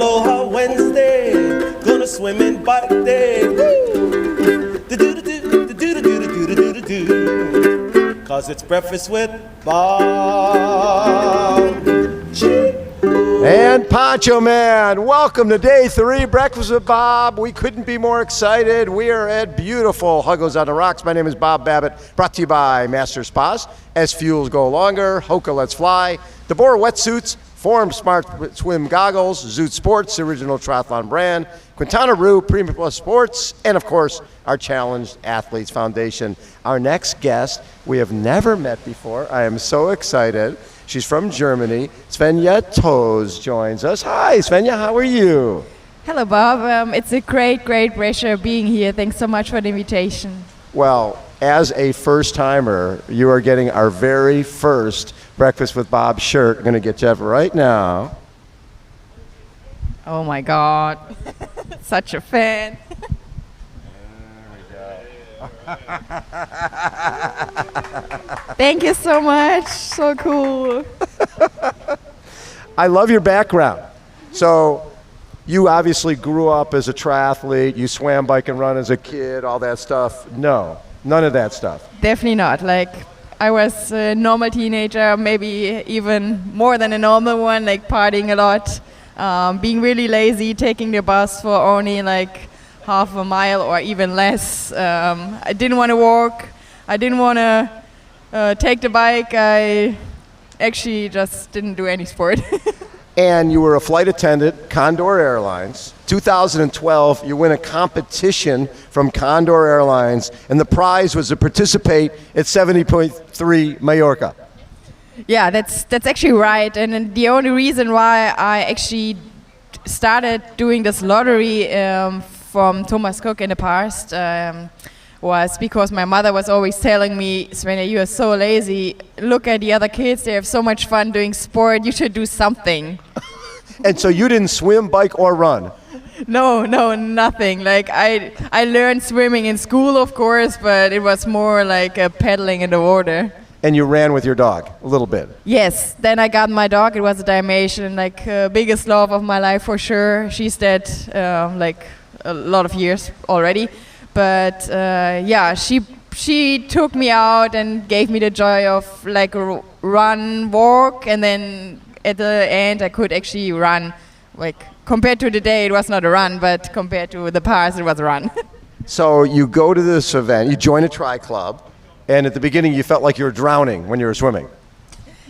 Aloha Wednesday, gonna swim and bike day. Woo! Do-do-do-do-do-do-do-do-do-do. Cause it's breakfast with Bob. And Poncho Man, welcome to day 3, Breakfast with Bob. We couldn't be more excited. We are at beautiful Huggo's on the Rocks. My name is Bob Babbitt, brought to you by Master Spas, SFuels Go Longer, HOKA Let's Fly, deboer wetsuits, Form Smart Swim Goggles, Zoot Sports, the original triathlon brand, Quintana Premium Plus Sports, and of course, our Challenged Athletes Foundation. Our next guest, we have never met before. I am so excited. She's from Germany. Svenja Thoes joins us. Hi, Svenja, how are you? Hello, Bob. It's a great pleasure being here. Thanks so much for the invitation. Well, as a first-timer, you are getting our very first Breakfast with Bob shirt. I'm going to get you up right now. Oh, my God. Such a fan. Thank you so much. So cool. I love your background. So you obviously grew up as a triathlete. You swam, bike, and run as a kid, all that stuff. No, none of that stuff. Definitely not. Like, I was a normal teenager, maybe even more than a normal one, like partying a lot, being really lazy, taking the bus for only like half a mile or even less. I didn't want to walk. I didn't want to take the bike. I actually just didn't do any sport. And you were a flight attendant, Condor Airlines. 2012, you win a competition from Condor Airlines, and the prize was to participate at 70.3 Mallorca. Yeah, that's actually right. And the only reason why I actually started doing this lottery from Thomas Cook in the past was because my mother was always telling me, Svenja, you are so lazy. Look at the other kids. They have so much fun doing sport. You should do something. And so you didn't swim, bike, or run? No, nothing. Like I learned swimming in school, of course, but it was more like paddling in the water. And you ran with your dog a little bit? Yes. Then I got my dog. It was a Dalmatian, like biggest love of my life for sure. She's dead like a lot of years already. But yeah, she took me out and gave me the joy of like a run, walk, and then at the end I could actually run. Like compared to the day, it was not a run, but compared to the past, it was a run. So you go to this event, you join a tri club, and at the beginning you felt like you were drowning when you were swimming.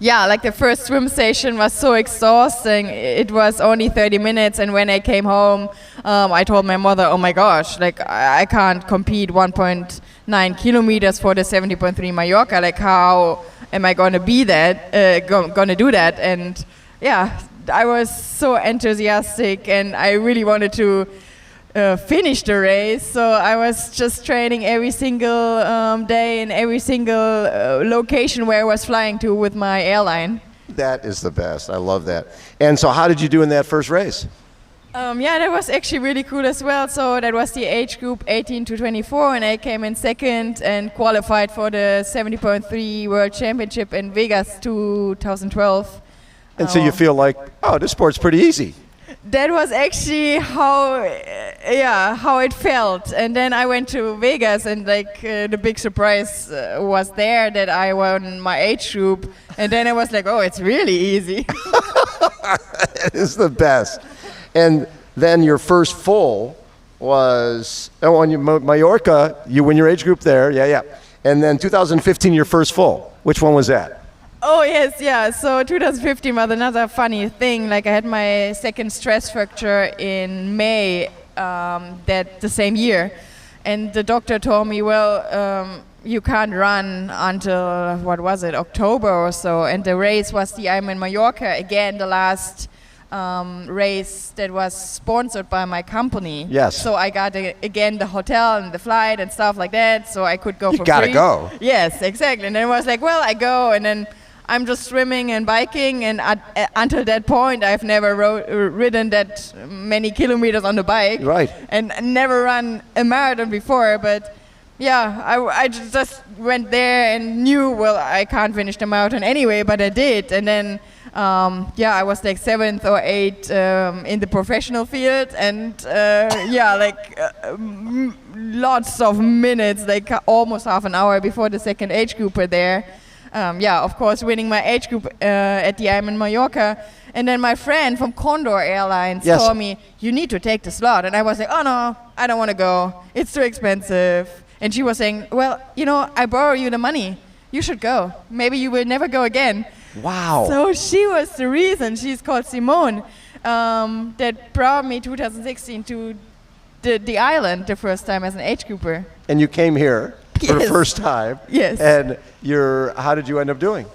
Yeah, like the first swim session was so exhausting. It was only 30 minutes, and when I came home, I told my mother, oh my gosh, like I can't compete 1.9 kilometers for the 70.3 Mallorca. Like how am I going to be that, going to do that? And yeah, I was so enthusiastic, and I really wanted to finish the race. So I was just training every single day in every single location where I was flying to with my airline. That is the best. I love that. And so how did you do in that first race? Yeah, that was actually really cool as well. So that was the age group 18 to 24, and I came in second and qualified for the 70.3 World Championship in Vegas 2012. And so you feel like, oh, this sport's pretty easy. That was actually how it felt. And then I went to Vegas, and like the big surprise was there that I won my age group. And then I was like, oh, it's really easy. It is the best. And then your first full was on Mallorca. You win your age group there, yeah. And then 2015, your first full. Which one was that? Oh yes, yeah. So 2015 was another funny thing. Like I had my second stress fracture in May that the same year, and the doctor told me, well, you can't run until what was it, October or so. And the race was the Ironman Mallorca again, the last race that was sponsored by my company. Yes. So I got again the hotel and the flight and stuff like that. So I could go for free. You gotta go. Yes, exactly. And then I was like, well, I go, and then I'm just swimming and biking, and until that point, I've never ridden that many kilometers on the bike. Right. And never run a marathon before, but yeah, I just went there and knew, well, I can't finish the marathon anyway, but I did. And then I was like 7th or 8th in the professional field, and lots of minutes, like almost half an hour before the second age grouper there. Of course, winning my age group at the Ironman Mallorca. And then my friend from Condor Airlines told me, you need to take the slot. And I was like, oh no, I don't want to go. It's too expensive. And she was saying, well, I borrow you the money. You should go. Maybe you will never go again. Wow. So she was the reason. She's called Simone. That brought me 2016 to the island the first time as an age grouper. And you came here for the first time. Yes. And how did you end up doing?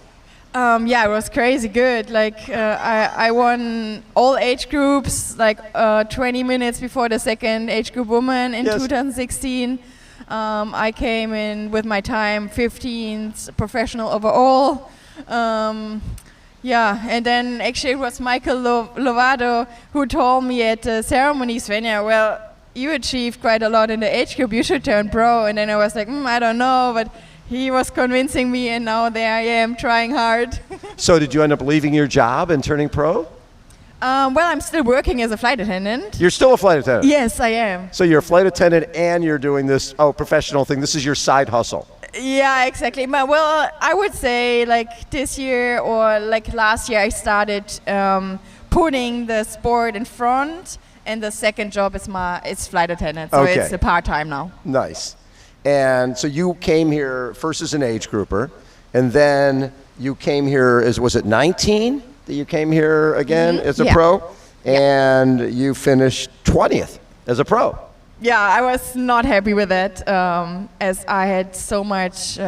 It was crazy good. Like I won all age groups, like 20 minutes before the second age group woman in 2016. I came in with my time 15th professional overall. And then actually it was Michael Lovato who told me at the ceremony, Svenja, well, you achieved quite a lot in the age group, you should turn pro. And then I was like, I don't know, but he was convincing me, and now there I am trying hard. So did you end up leaving your job and turning pro? I'm still working as a flight attendant. You're still a flight attendant? Yes, I am. So you're a flight attendant and you're doing this professional thing. This is your side hustle. Yeah, exactly. Well, I would say like this year or like last year I started putting the sport in front, and the second job is flight attendant. So it's a part-time now. Nice. And so you came here first as an age grouper, and then you came here was it 19 that you came here again as a pro? And you finished 20th as a pro. Yeah, I was not happy with that as I had so much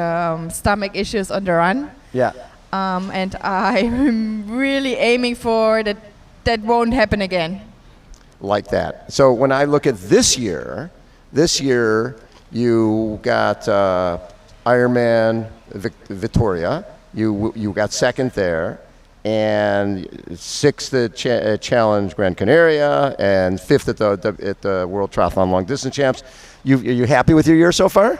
stomach issues on the run. Yeah. And I'm really aiming for that won't happen again. Like that. So when I look at this year you got Ironman Victoria. You got second there, and 6th at Challenge Gran Canaria, and 5th at the World Triathlon Long Distance Champs. Are you happy with your year so far?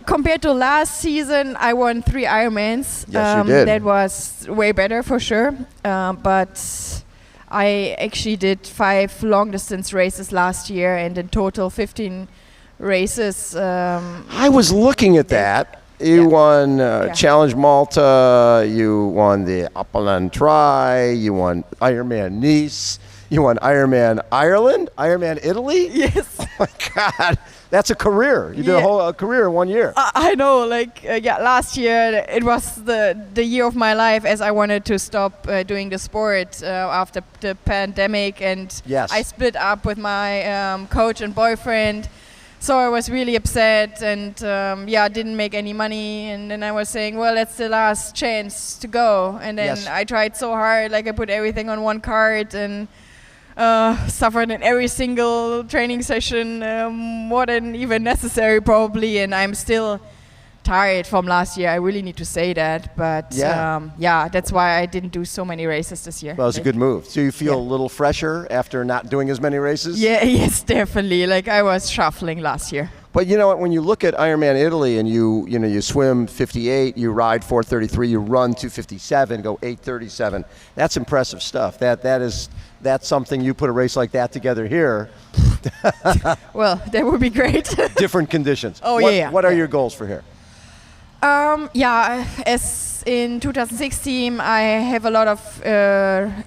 Compared to last season, I won 3 Ironmans. Yes, you did. That was way better for sure. But I actually did 5 long distance races last year, and in total 15 races. I was looking at that. You won Challenge Malta, you won the Upland Tri, you won Ironman Nice, you won Ironman Ireland, Ironman Italy? Yes. Oh my God, that's a career. You did a whole career in 1 year. I know, last year it was the year of my life as I wanted to stop doing the sport after the pandemic, and I split up with my coach and boyfriend. So I was really upset and didn't make any money, and then I was saying, well, that's the last chance to go. And then I tried so hard, I put everything on one card and suffered in every single training session, more than even necessary probably, and I'm still tired from last year. I really need to say that, but that's why I didn't do so many races this year. Well, it's a good move. So you feel a little fresher after not doing as many races? Yes, definitely. I was shuffling last year. But you know what? When you look at Ironman Italy and you swim 58, you ride 433, you run 257, go 837. That's impressive stuff. That's something. You put a race like that together here. Well, that would be great. Different conditions. What are your goals for here? As in 2016, I have a lot of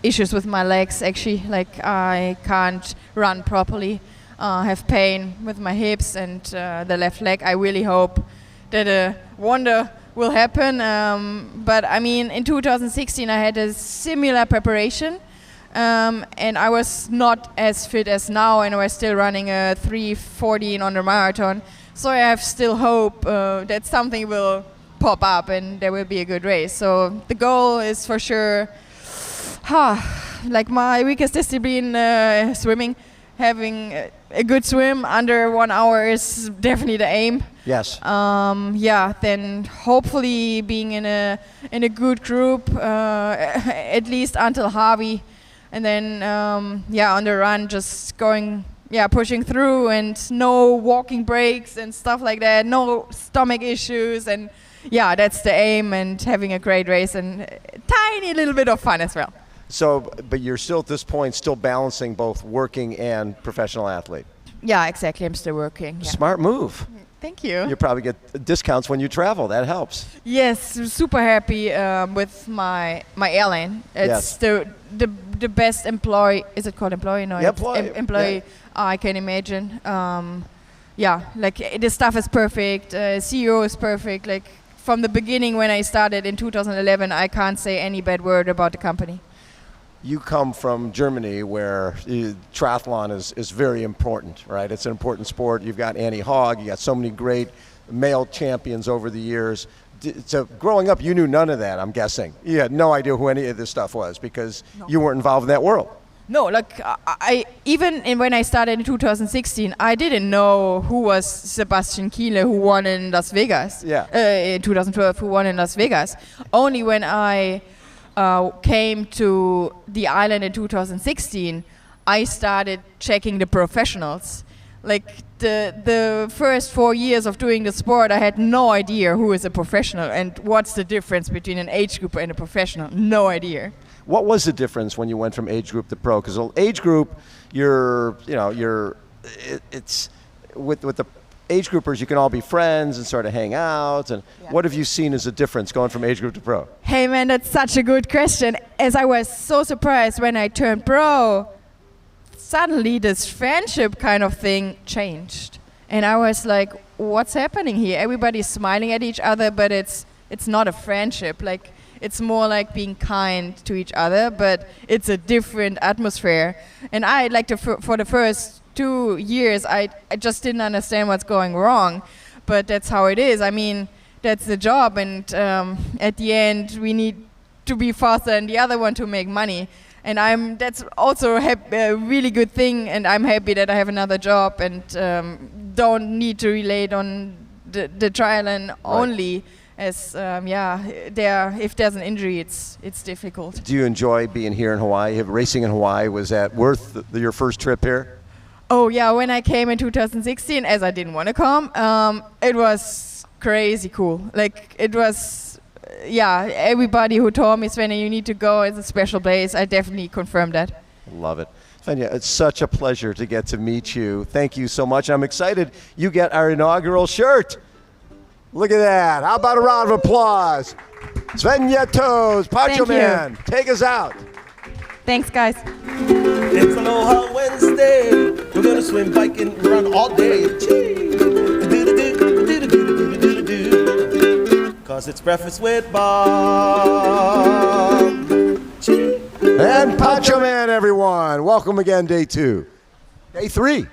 issues with my legs, actually. I can't run properly. Have pain with my hips and the left leg. I really hope that a wonder will happen. But I mean, in 2016, I had a similar preparation. And I was not as fit as now, and I was still running a 3:14 on the marathon. So I have still hope that something will pop up and there will be a good race. So the goal is for sure, my weakest discipline, swimming, having a good swim under 1 hour is definitely the aim. Yes. Then hopefully being in a good group, at least until Harvey, and then on the run just going. Pushing through and no walking breaks and stuff like that, no stomach issues, and yeah, that's the aim, and having a great race and a tiny little bit of fun as well. So, but you're still at this point still balancing both working and professional athlete. Yeah, exactly. I'm still working. Yeah. Smart move. Thank you. You probably get discounts when you travel. That helps. Yes, super happy with my airline. It's the best employee. Is it called employee? No, Yeah, it's employee. I can imagine. Yeah, like the staff is perfect. CEO is perfect. Like from the beginning when I started in 2011, I can't say any bad word about the company. You come from Germany where triathlon is very important, right? It's an important sport. You've got Annie Hogg. You got so many great male champions over the years. So growing up, you knew none of that, I'm guessing. You had no idea who any of this stuff was because you weren't involved in that world. No, like when I started in 2016, I didn't know who was Sebastian Kienle, who won in Las Vegas. Yeah. In 2012, who won in Las Vegas. Only when I came to the island in 2016, I started checking the professionals. Like the first 4 years of doing the sport, I had no idea who is a professional and what's the difference between an age group and a professional. No idea. What was the difference when you went from age group to pro? Because age group, it's with the age groupers, you can all be friends and sort of hang out. And what have you seen as a difference going from age group to pro? Hey man, that's such a good question. As I was so surprised when I turned pro, suddenly this friendship kind of thing changed. And I was like, what's happening here? Everybody's smiling at each other, but it's not a friendship. Like, it's more like being kind to each other, but it's a different atmosphere. And I like for the first 2 years, I just didn't understand what's going wrong, but that's how it is. I mean, that's the job, and at the end, we need to be faster than the other one to make money. And that's also a really good thing, and I'm happy that I have another job and don't need to relate on the triathlon only. As if there's an injury, it's difficult. Do you enjoy being here in Hawaii? Racing in Hawaii, was that worth your first trip here? Oh yeah, when I came in 2016, as I didn't want to come, it was crazy cool. Like it was, everybody who told me, Svenja, you need to go, it's a special place. I definitely confirmed that. Love it. Svenja, it's such a pleasure to get to meet you. Thank you so much. I'm excited you get our inaugural shirt. Look at that. How about a round of applause? Svenja Thoes, Poncho Man, take us out. Thanks, guys. It's Aloha Wednesday. We're gonna swim, bike, and run all day. Cause it's breakfast with Bob. And Poncho Man, everyone. Welcome again, day 2. Day 3.